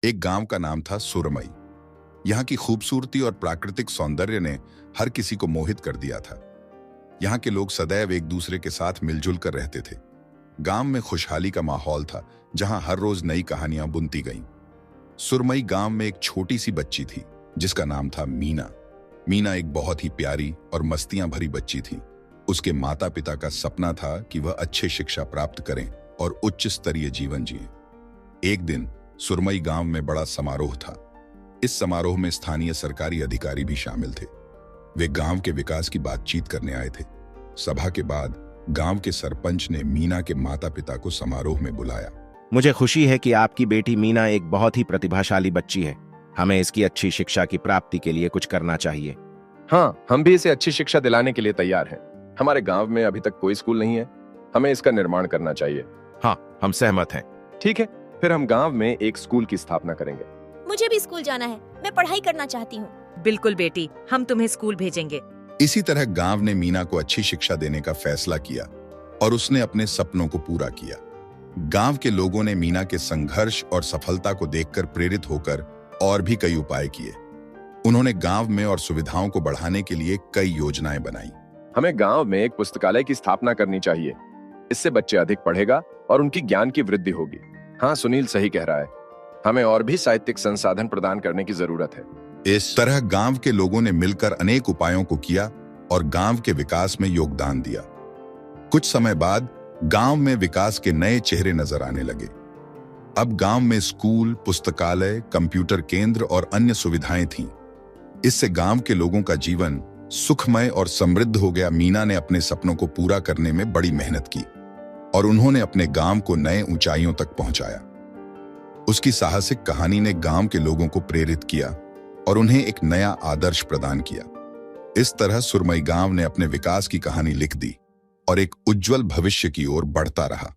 एक गांव का नाम था सुरमई। यहाँ की खूबसूरती और प्राकृतिक सौंदर्य ने हर किसी को मोहित कर दिया था। यहाँ के लोग सदैव एक दूसरे के साथ मिलजुल कर रहते थे। गांव में खुशहाली का माहौल था, जहां हर रोज नई कहानियां बुनती गईं। सुरमई गांव में एक छोटी सी बच्ची थी जिसका नाम था मीना। मीना एक बहुत ही प्यारी और मस्तियां भरी बच्ची थी। उसके माता पिता का सपना था कि वह अच्छी शिक्षा प्राप्त करें और उच्च स्तरीय जीवन जिएं। एक दिन सुरमई गांव में बड़ा समारोह था। इस समारोह में स्थानीय सरकारी अधिकारी भी शामिल थे। वे गांव के विकास की बातचीत करने आए थे। सभा के बाद गांव के सरपंच ने मीना के माता पिता को समारोह में बुलाया। मुझे खुशी है कि आपकी बेटी मीना एक बहुत ही प्रतिभाशाली बच्ची है। हमें इसकी अच्छी शिक्षा की प्राप्ति के लिए कुछ करना चाहिए। हाँ, हम भी इसे अच्छी शिक्षा दिलाने के लिए तैयार हैं। हमारे गांव में अभी तक कोई स्कूल नहीं है। हमें इसका निर्माण करना चाहिए। हाँ, हम सहमत हैं। ठीक है, फिर हम गांव में एक स्कूल की स्थापना करेंगे। मुझे भी स्कूल जाना है। मैं पढ़ाई करना चाहती हूँ। बिल्कुल बेटी, हम तुम्हें स्कूल भेजेंगे। इसी तरह गांव ने मीना को अच्छी शिक्षा देने का फैसला किया और उसने अपने सपनों को पूरा किया। गांव के लोगों ने मीना के संघर्ष और सफलता को देखकर प्रेरित होकर और भी कई उपाय किए। उन्होंने गांव में और सुविधाओं को बढ़ाने के लिए कई योजनाएं बनाई। हमें गांव में एक पुस्तकालय की स्थापना करनी चाहिए। इससे बच्चे अधिक पढ़ेगा और उनकी ज्ञान की वृद्धि होगी। हाँ, सुनील सही कह रहा है। हमें और भी साहित्यिक संसाधन प्रदान करने की जरूरत है। इस तरह गांव के लोगों ने मिलकर अनेक उपायों को किया और गांव के विकास में योगदान दिया। कुछ समय बाद गांव में विकास के नए चेहरे नजर आने लगे। अब गांव में स्कूल, पुस्तकालय, कंप्यूटर केंद्र और अन्य सुविधाएं थीं। इससे गांव के लोगों का जीवन सुखमय और समृद्ध हो गया। मीना ने अपने सपनों को पूरा करने में बड़ी मेहनत की और उन्होंने अपने गांव को नए ऊंचाइयों तक पहुंचाया। उसकी साहसिक कहानी ने गांव के लोगों को प्रेरित किया और उन्हें एक नया आदर्श प्रदान किया। इस तरह सुरमई गांव ने अपने विकास की कहानी लिख दी और एक उज्जवल भविष्य की ओर बढ़ता रहा।